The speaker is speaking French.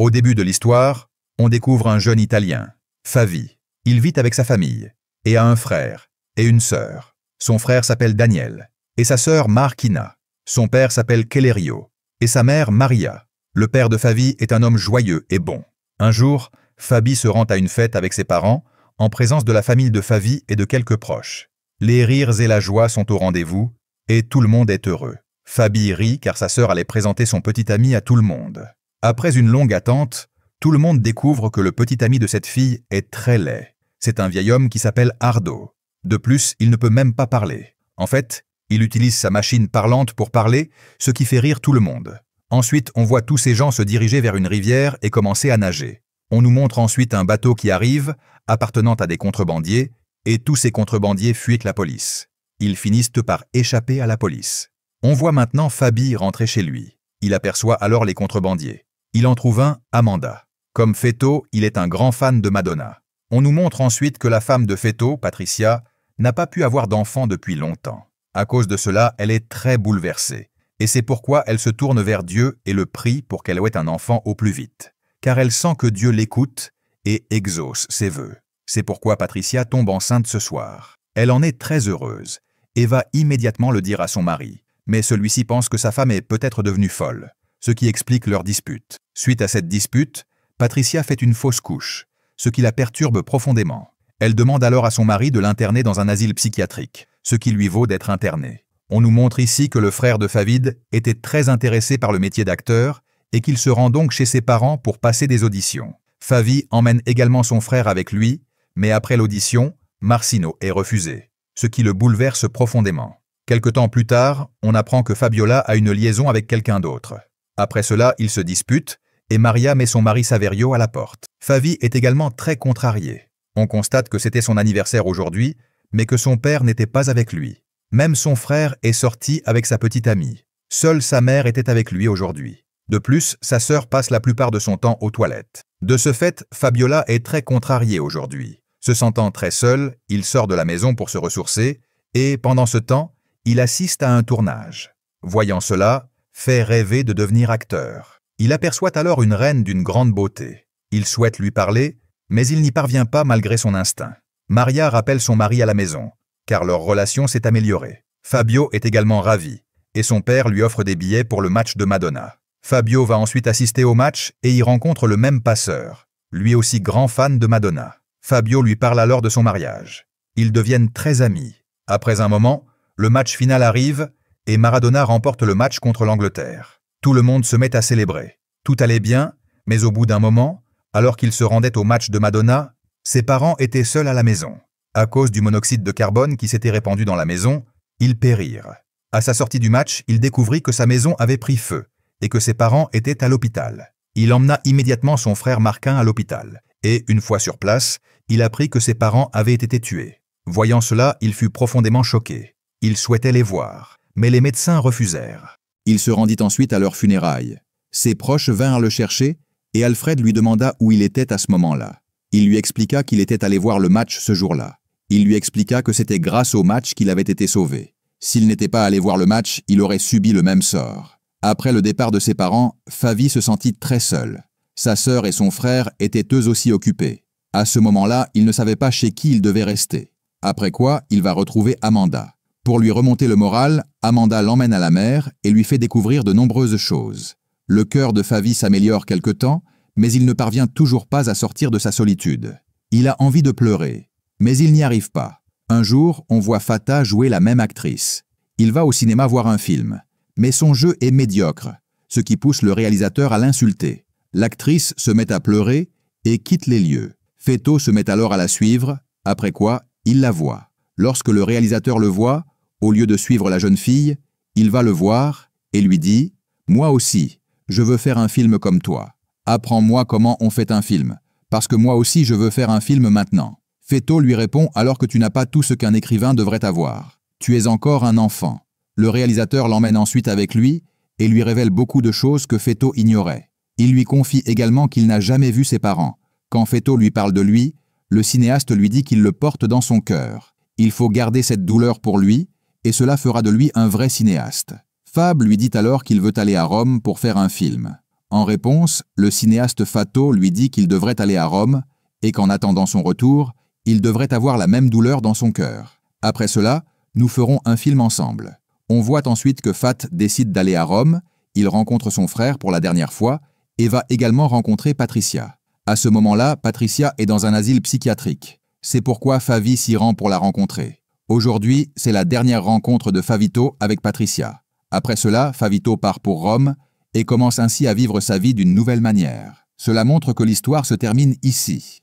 Au début de l'histoire, on découvre un jeune Italien, Favi. Il vit avec sa famille, et a un frère et une sœur. Son frère s'appelle Daniel, et sa sœur Marchina. Son père s'appelle Kellerio, et sa mère Maria. Le père de Favi est un homme joyeux et bon. Un jour, Fabi se rend à une fête avec ses parents, en présence de la famille de Favi et de quelques proches. Les rires et la joie sont au rendez-vous, et tout le monde est heureux. Fabi rit car sa sœur allait présenter son petit ami à tout le monde. Après une longue attente, tout le monde découvre que le petit ami de cette fille est très laid. C'est un vieil homme qui s'appelle Ardo. De plus, il ne peut même pas parler. En fait, il utilise sa machine parlante pour parler, ce qui fait rire tout le monde. Ensuite, on voit tous ces gens se diriger vers une rivière et commencer à nager. On nous montre ensuite un bateau qui arrive, appartenant à des contrebandiers, et tous ces contrebandiers fuient la police. Ils finissent par échapper à la police. On voit maintenant Fabi rentrer chez lui. Il aperçoit alors les contrebandiers. Il en trouve un, Amanda. Comme Feto, il est un grand fan de Madonna. On nous montre ensuite que la femme de Feto, Patricia, n'a pas pu avoir d'enfant depuis longtemps. À cause de cela, elle est très bouleversée. Et c'est pourquoi elle se tourne vers Dieu et le prie pour qu'elle ait un enfant au plus vite. Car elle sent que Dieu l'écoute et exauce ses vœux. C'est pourquoi Patricia tombe enceinte ce soir. Elle en est très heureuse et va immédiatement le dire à son mari. Mais celui-ci pense que sa femme est peut-être devenue folle, ce qui explique leur dispute. Suite à cette dispute, Patricia fait une fausse couche, ce qui la perturbe profondément. Elle demande alors à son mari de l'interner dans un asile psychiatrique, ce qui lui vaut d'être internée. On nous montre ici que le frère de Favid était très intéressé par le métier d'acteur et qu'il se rend donc chez ses parents pour passer des auditions. Favi emmène également son frère avec lui, mais après l'audition, Marcino est refusé, ce qui le bouleverse profondément. Quelque temps plus tard, on apprend que Fabiola a une liaison avec quelqu'un d'autre. Après cela, ils se disputent et Maria met son mari Saverio à la porte. Favi est également très contrarié. On constate que c'était son anniversaire aujourd'hui, mais que son père n'était pas avec lui. Même son frère est sorti avec sa petite amie. Seule sa mère était avec lui aujourd'hui. De plus, sa sœur passe la plupart de son temps aux toilettes. De ce fait, Fabiola est très contrarié aujourd'hui. Se sentant très seul, il sort de la maison pour se ressourcer et, pendant ce temps, il assiste à un tournage. Voyant cela, fait rêver de devenir acteur. Il aperçoit alors une reine d'une grande beauté. Il souhaite lui parler, mais il n'y parvient pas malgré son instinct. Maria rappelle son mari à la maison, car leur relation s'est améliorée. Fabio est également ravi, et son père lui offre des billets pour le match de Madonna. Fabio va ensuite assister au match et y rencontre le même passeur, lui aussi grand fan de Madonna. Fabio lui parle alors de son mariage. Ils deviennent très amis. Après un moment, le match final arrive et Maradona remporte le match contre l'Angleterre. Tout le monde se met à célébrer. Tout allait bien, mais au bout d'un moment, alors qu'il se rendait au match de Madonna, ses parents étaient seuls à la maison. À cause du monoxyde de carbone qui s'était répandu dans la maison, ils périrent. À sa sortie du match, il découvrit que sa maison avait pris feu et que ses parents étaient à l'hôpital. Il emmena immédiatement son frère Marquin à l'hôpital. Et, une fois sur place, il apprit que ses parents avaient été tués. Voyant cela, il fut profondément choqué. Il souhaitait les voir, mais les médecins refusèrent. Il se rendit ensuite à leurs funérailles. Ses proches vinrent le chercher et Alfred lui demanda où il était à ce moment-là. Il lui expliqua qu'il était allé voir le match ce jour-là. Il lui expliqua que c'était grâce au match qu'il avait été sauvé. S'il n'était pas allé voir le match, il aurait subi le même sort. Après le départ de ses parents, Favi se sentit très seul. Sa sœur et son frère étaient eux aussi occupés. À ce moment-là, il ne savait pas chez qui il devait rester. Après quoi, il va retrouver Amanda. Pour lui remonter le moral, Amanda l'emmène à la mer et lui fait découvrir de nombreuses choses. Le cœur de Favi s'améliore quelque temps, mais il ne parvient toujours pas à sortir de sa solitude. Il a envie de pleurer, mais il n'y arrive pas. Un jour, on voit Fata jouer la même actrice. Il va au cinéma voir un film, mais son jeu est médiocre, ce qui pousse le réalisateur à l'insulter. L'actrice se met à pleurer et quitte les lieux. Feto se met alors à la suivre, après quoi, il la voit. Lorsque le réalisateur le voit, au lieu de suivre la jeune fille, il va le voir et lui dit « Moi aussi, je veux faire un film comme toi. Apprends-moi comment on fait un film, parce que moi aussi je veux faire un film maintenant. » Feto lui répond alors que tu n'as pas tout ce qu'un écrivain devrait avoir. Tu es encore un enfant. Le réalisateur l'emmène ensuite avec lui et lui révèle beaucoup de choses que Feto ignorait. Il lui confie également qu'il n'a jamais vu ses parents. Quand Feto lui parle de lui, le cinéaste lui dit qu'il le porte dans son cœur. Il faut garder cette douleur pour lui, et cela fera de lui un vrai cinéaste. Fab lui dit alors qu'il veut aller à Rome pour faire un film. En réponse, le cinéaste Fatto lui dit qu'il devrait aller à Rome et qu'en attendant son retour, il devrait avoir la même douleur dans son cœur. Après cela, nous ferons un film ensemble. On voit ensuite que Fat décide d'aller à Rome, il rencontre son frère pour la dernière fois et va également rencontrer Patricia. À ce moment-là, Patricia est dans un asile psychiatrique. C'est pourquoi Favi s'y rend pour la rencontrer. Aujourd'hui, c'est la dernière rencontre de Favito avec Patricia. Après cela, Favito part pour Rome et commence ainsi à vivre sa vie d'une nouvelle manière. Cela montre que l'histoire se termine ici.